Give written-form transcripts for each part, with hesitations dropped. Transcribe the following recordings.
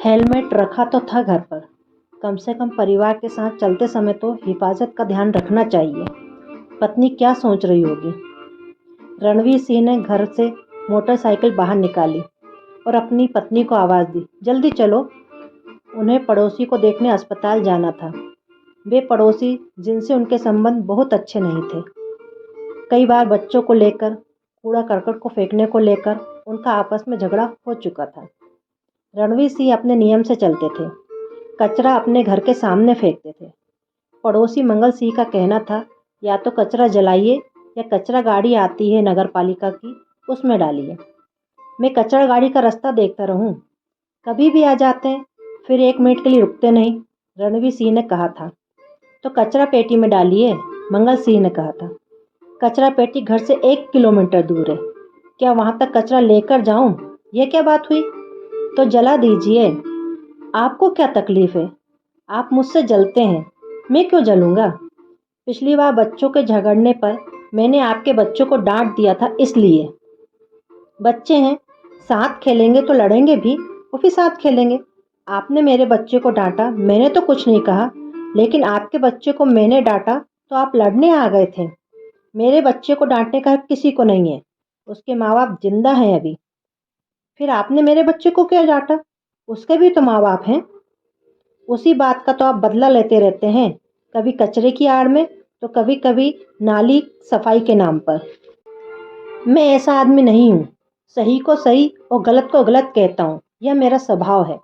Helmet रखा तो था घर पर, कम से कम परिवार के साथ चलते समय तो हिफाजत का ध्यान रखना चाहिए। पत्नी क्या सोच रही होगी। रणवीर सिंह ने घर से मोटरसाइकिल बाहर निकाली और अपनी पत्नी को आवाज़ दी, जल्दी चलो। उन्हें पड़ोसी को देखने अस्पताल जाना था। वे पड़ोसी जिनसे उनके संबंध बहुत अच्छे नहीं थे। कई बार बच्चों को लेकर, कूड़ा करकट को फेंकने को लेकर उनका आपस में झगड़ा हो चुका था। रणवीर सिंह अपने नियम से चलते थे, कचरा अपने घर के सामने फेंकते थे। पड़ोसी मंगल सिंह का कहना था, या तो कचरा जलाइए या कचरा गाड़ी आती है नगर पालिका की, उसमें डालिए। मैं कचरा गाड़ी का रास्ता देखता रहूं, कभी भी आ जाते हैं, फिर 1 मिनट के लिए रुकते नहीं। रणवीर सिंह ने कहा था। तो कचरा पेटी में डालिए, मंगल सिंह ने कहा था। कचरा पेटी घर से 1 किलोमीटर दूर है, क्या वहां तक कचरा लेकर जाऊं? यह क्या बात हुई? तो जला दीजिए, आपको क्या तकलीफ है? आप मुझसे जलते हैं, मैं क्यों जलूंगा? पिछली बार बच्चों के झगड़ने पर मैंने आपके बच्चों को डांट दिया था, इसलिए। बच्चे हैं, साथ खेलेंगे तो लड़ेंगे भी, वो भी साथ खेलेंगे। आपने मेरे बच्चे को डांटा, मैंने तो कुछ नहीं कहा, लेकिन आपके बच्चे को मैंने डांटा तो आप लड़ने आ गए थे। मेरे बच्चे को डांटने का हक किसी को नहीं है, उसके माँ बाप जिंदा हैं अभी। फिर आपने मेरे बच्चे को क्यों डांटा? उसके भी तो माँ बाप हैं। उसी बात का तो आप बदला लेते रहते हैं, कभी कचरे की आड़ में तो कभी कभी नाली सफाई के नाम पर। मैं ऐसा आदमी नहीं हूँ, सही को सही और गलत को गलत कहता हूँ, यह मेरा स्वभाव है।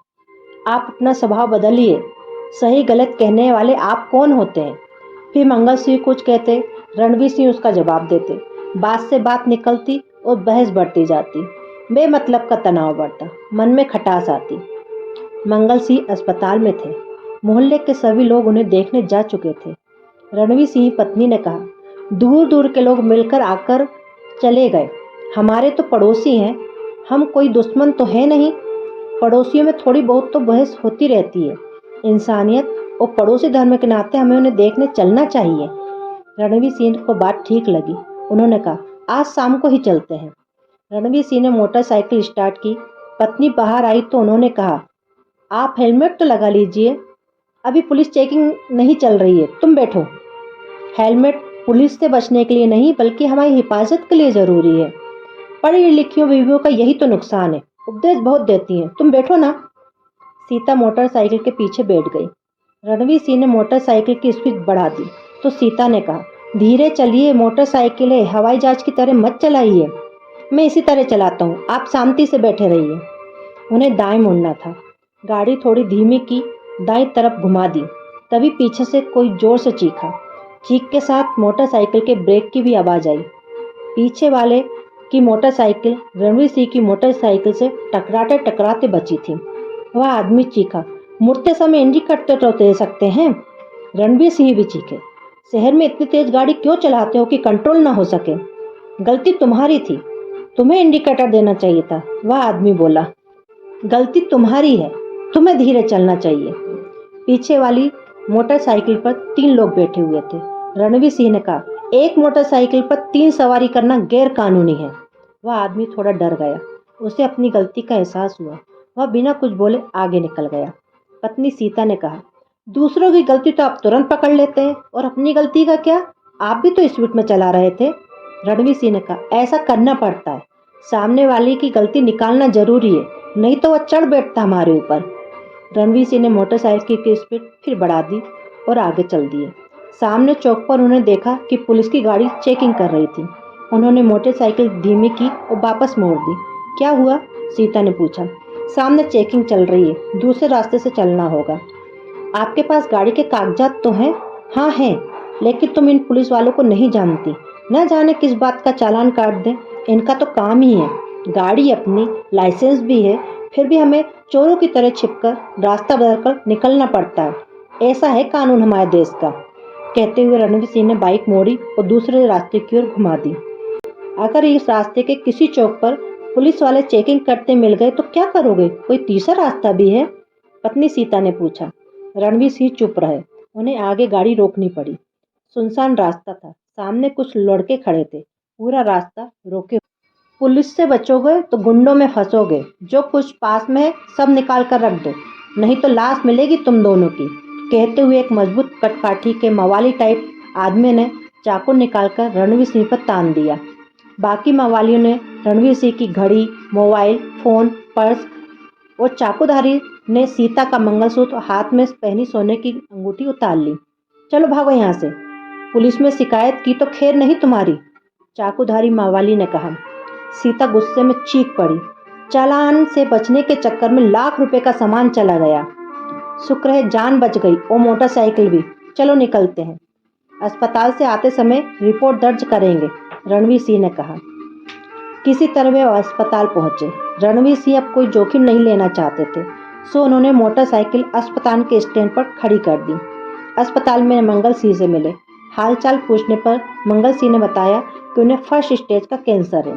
आप अपना स्वभाव बदलिए। सही गलत कहने वाले आप कौन होते हैं? फिर मंगल सिंह कुछ कहते, रणवीर सिंह उसका जवाब देते। बात से बात निकलती और बहस बढ़ती जाती। बेमतलब का तनाव बढ़ता, मन में खटास आती। मंगल सिंह अस्पताल में थे। मोहल्ले के सभी लोग उन्हें देखने जा चुके थे। रणवीर सिंह पत्नी ने कहा, दूर दूर के लोग मिलकर आकर चले गए। हमारे तो पड़ोसी हैं, हम कोई दुश्मन तो है नहीं। पड़ोसियों में थोड़ी बहुत तो बहस होती रहती है। इंसानियत और पड़ोसी धर्म के नाते हमें उन्हें देखने चलना चाहिए। रणवीर सिंह को बात ठीक लगी। उन्होंने कहा, आज शाम को ही चलते हैं। रणवीर सिंह ने मोटरसाइकिल स्टार्ट की। पत्नी बाहर आई तो उन्होंने कहा, आप हेलमेट तो लगा लीजिए, अभी पुलिस चेकिंग नहीं चल रही है, तुम बैठो। हेलमेट पुलिस से बचने के लिए नहीं, बल्कि हमारी हिफाजत के लिए ज़रूरी है। पढ़ी लिखी बीवियों का यही तो नुकसान है, उपदेश बहुत देती हैं, तुम बैठो ना। सीता मोटरसाइकिल के पीछे बैठ गई। रणवीर सिंह ने मोटरसाइकिल की स्पीड बढ़ा दी तो सीता ने कहा, धीरे चलिए, मोटरसाइकिल है, हवाई जहाज की तरह मत चलाइए। मैं इसी तरह चलाता हूँ, आप शांति से बैठे रहिए। उन्हें दाएं मुड़ना था। गाड़ी थोड़ी धीमी की, दाईं तरफ घुमा दी। तभी पीछे से कोई जोर से चीखा। चीख के साथ मोटरसाइकिल के ब्रेक की भी आवाज़ आई। पीछे वाले की मोटरसाइकिल रणवीर सिंह की मोटरसाइकिल से टकराते टकराते बची थी। वह आदमी चीखा, मुड़ते समय इंडिकेटर तो दे सकते हैं। रणवीर सिंह भी चीखे, शहर में इतनी तेज गाड़ी क्यों चलाते हो कि कंट्रोल ना हो सके? गलती तुम्हारी थी, तुम्हें इंडिकेटर देना चाहिए था। वह आदमी बोला, गलती तुम्हारी है, तुम्हें धीरे चलना चाहिए। पीछे वाली मोटरसाइकिल पर 3 लोग बैठे हुए थे। रणवीर सिंह ने कहा, एक मोटरसाइकिल पर 3 सवारी करना गैर कानूनी है। वह आदमी थोड़ा डर गया, उसे अपनी गलती का एहसास हुआ। वह बिना कुछ बोले आगे निकल गया। पत्नी सीता ने कहा, दूसरों की गलती तो आप तुरंत पकड़ लेते हैं, और अपनी गलती का क्या? आप भी तो स्पीड में चला रहे थे। रणवीर सिंह ने कहा, ऐसा करना पड़ता है, सामने वाले की गलती निकालना जरूरी है, नहीं तो वह चढ़ बैठता हमारे ऊपर। रणवीर सिंह ने मोटरसाइकिल की स्पीड फिर बढ़ा दी और आगे चल दिए। सामने चौक पर उन्होंने देखा कि पुलिस की गाड़ी चेकिंग कर रही थी। उन्होंने मोटरसाइकिल धीमी की और वापस मोड़ दी। क्या हुआ? सीता ने पूछा। सामने चेकिंग चल रही है, दूसरे रास्ते से चलना होगा। आपके पास गाड़ी के कागजात तो हैं? हाँ हैं, लेकिन तुम इन पुलिस वालों को नहीं जानती, न जाने किस बात का चालान काट दें। इनका तो काम ही है, गाड़ी अपनी, लाइसेंस भी है, फिर भी हमें चोरों की तरह छिपकर रास्ता बदलकर निकलना पड़ता है। ऐसा है कानून हमारे देश का। कहते हुए रणवीर सिंह ने बाइक मोड़ी और दूसरे रास्ते की ओर घुमा दी। अगर इस रास्ते के किसी चौक पर पुलिस वाले चेकिंग करते मिल गए तो क्या करोगे? कोई तीसरा रास्ता भी है? पत्नी सीता ने पूछा। रणवीर सिंह चुप रहे। उन्हें आगे गाड़ी रोकनी पड़ी। सुनसान रास्ता था, सामने कुछ लड़के खड़े थे, पूरा रास्ता रोके। पुलिस से बचोगे तो गुंडों में फंसोगे। जो कुछ पास में है सब निकाल कर रख दो, नहीं तो लाश मिलेगी तुम दोनों की। कहते हुए एक मजबूत कटकाठी के मवाली टाइप आदमी ने चाकू निकालकर रणवीर सिंह पर तान दिया। बाकी मवालियों ने रणवीर सिंह की घड़ी, मोबाइल फोन, पर्स और चाकूधारी ने सीता का मंगलसूत्र और हाथ में पहनी सोने की अंगूठी उतार ली। चलो भागो यहाँ से, पुलिस में शिकायत की तो खैर नहीं तुम्हारी, चाकूधारी मवाली ने कहा। सीता गुस्से में चीख पड़ी। चालान से बचने के चक्कर में लाख रुपए का सामान चला गया। शुक्र है जान बच गई और मोटरसाइकिल भी। चलो निकलते हैं, अस्पताल से आते समय रिपोर्ट दर्ज करेंगे, रणवीर सिंह ने कहा। किसी तरह वे अस्पताल पहुंचे। रणवीर सिंह अब कोई जोखिम नहीं लेना चाहते थे, सो उन्होंने मोटरसाइकिल अस्पताल के स्टैंड पर खड़ी कर दी। अस्पताल में मंगल सिंह से मिले। हालचाल पूछने पर मंगल सिंह ने बताया कि उन्हें फर्स्ट स्टेज का कैंसर है।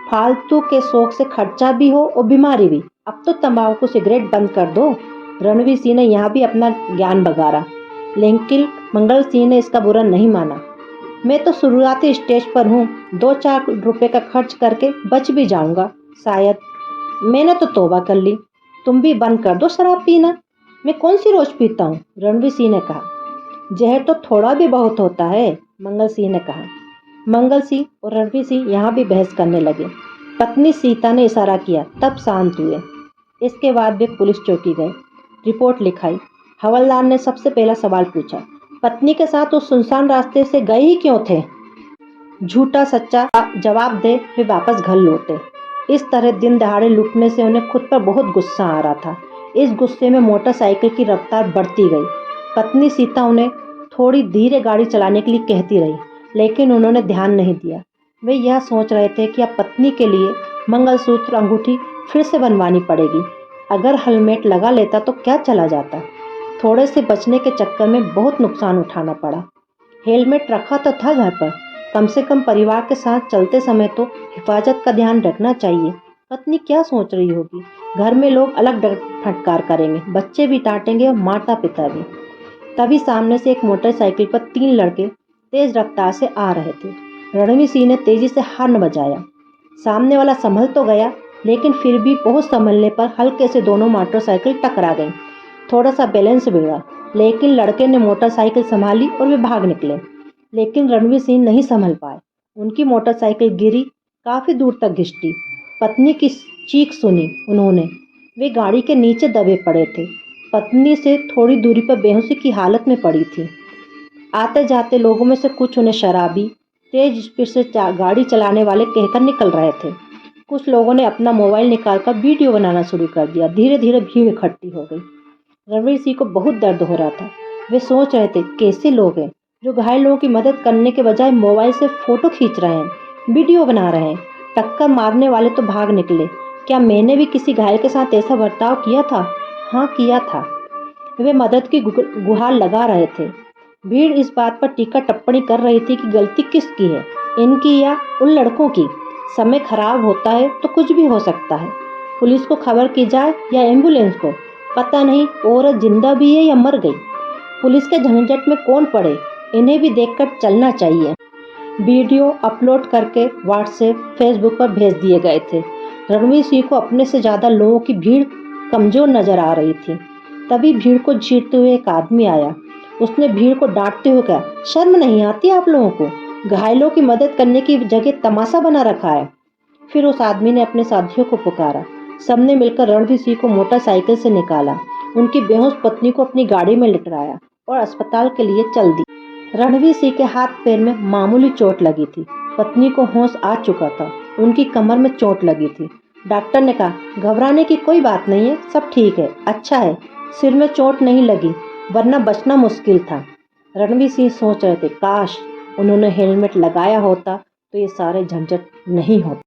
फालतू के शौक से खर्चा भी हो और बीमारी भी, अब तो तंबाकू सिगरेट बंद कर दो। रणवीर सिंह ने यहाँ भी अपना ज्ञान बघारा, लेकिन मंगल सिंह ने इसका बुरा नहीं माना। मैं तो शुरुआती स्टेज पर हूँ, 2-4 रुपए का खर्च करके बच भी जाऊंगा शायद। मैंने तो तौबा कर ली, तुम भी बंद कर दो शराब पीना। मैं कौन सी रोज पीता हूँ, रणवीर सिंह ने कहा। जहर तो थोड़ा भी बहुत होता है, मंगल सिंह ने कहा। मंगल सिंह और रणवीर सिंह यहाँ भी बहस करने लगे। पत्नी सीता ने इशारा किया, तब शांत हुए। इसके बाद वे पुलिस चौकी गए, रिपोर्ट लिखाई। हवलदार ने सबसे पहला सवाल पूछा, पत्नी के साथ उस सुनसान रास्ते से गए ही क्यों थे? झूठा सच्चा जवाब दे वे वापस घर लौटे। इस तरह दिन दहाड़े लूटने से उन्हें खुद पर बहुत गुस्सा आ रहा था। इस गुस्से में मोटरसाइकिल की रफ्तार बढ़ती गई। पत्नी सीता उन्हें थोड़ी धीरे गाड़ी चलाने के लिए कहती रही, लेकिन उन्होंने ध्यान नहीं दिया। वे यह सोच रहे थे कि अब पत्नी के लिए मंगलसूत्र अंगूठी फिर से बनवानी पड़ेगी। अगर हेलमेट लगा लेता तो क्या चला जाता। थोड़े से बचने के चक्कर में बहुत नुकसान उठाना पड़ा। हेलमेट रखा तो था घर पर, कम से कम परिवार के साथ चलते समय तो हिफाजत का ध्यान रखना चाहिए। पत्नी क्या सोच रही होगी, घर में लोग अलग फटकार करेंगे, बच्चे भी डांटेंगे और माता पिता भी। तभी सामने से एक मोटरसाइकिल पर 3 लड़के तेज रफ्तार से आ रहे थे। रणवीर सिंह ने तेजी से हॉर्न बजाया। सामने वाला संभल तो गया, लेकिन फिर भी बहुत संभलने पर हल्के से दोनों मोटरसाइकिल टकरा गई। थोड़ा सा बैलेंस बिगड़ा, लेकिन लड़के ने मोटरसाइकिल संभाली और वे भाग निकले। लेकिन रणवीर सिंह नहीं संभल पाए। उनकी मोटरसाइकिल गिरी, काफ़ी दूर तक घिसटी। पत्नी की चीख सुनी उन्होंने। वे गाड़ी के नीचे दबे पड़े थे। पत्नी से थोड़ी दूरी पर बेहोशी की हालत में पड़ी थी। आते जाते लोगों में से कुछ उन्हें शराबी, तेज स्पीड से गाड़ी चलाने वाले कहकर निकल रहे थे। कुछ लोगों ने अपना मोबाइल निकालकर वीडियो बनाना शुरू कर दिया। धीरे धीरे भीड़ इकट्ठी हो गई। रणवीर सिंह को बहुत दर्द हो रहा था। वे सोच रहे थे, कैसे लोग हैं जो घायल लोगों की मदद करने के बजाय मोबाइल से फोटो खींच रहे हैं, वीडियो बना रहे हैं। टक्कर मारने वाले तो भाग निकले। क्या मैंने भी किसी घायल के साथ ऐसा बर्ताव किया था? हाँ, किया था। वे मदद की गुहार लगा रहे थे। भीड़ इस बात पर टीका टिप्पणी कर रही थी कि गलती किसकी है, इनकी या उन लड़कों की। समय खराब होता है तो कुछ भी हो सकता है। पुलिस को खबर की जाए या एम्बुलेंस को, पता नहीं औरत जिंदा भी है या मर गई। पुलिस के झंझट में कौन पड़े, इन्हें भी देखकर चलना चाहिए। वीडियो अपलोड करके व्हाट्सएप, फेसबुक पर भेज दिए गए थे। रणवीर सिंह को अपने से ज़्यादा लोगों की भीड़ कमज़ोर नजर आ रही थी। तभी भीड़ को चीरते हुए एक आदमी आया। उसने भीड़ को डांटते हुए कहा, शर्म नहीं आती आप लोगों को? घायलों की मदद करने की जगह तमाशा बना रखा है। फिर उस आदमी ने अपने साथियों को पुकारा। सबने मिलकर रणवीर सिंह को मोटरसाइकिल से निकाला, उनकी बेहोश पत्नी को अपनी गाड़ी में लिटाया और अस्पताल के लिए चल दी। रणवीर सिंह के हाथ पैर में मामूली चोट लगी थी। पत्नी को होश आ चुका था, उनकी कमर में चोट लगी थी। डॉक्टर ने कहा, घबराने की कोई बात नहीं है, सब ठीक है, अच्छा है, सिर में चोट नहीं लगी, वरना बचना मुश्किल था। रणवीर सिंह सोच रहे थे, काश उन्होंने हेलमेट लगाया होता तो ये सारे झंझट नहीं होते।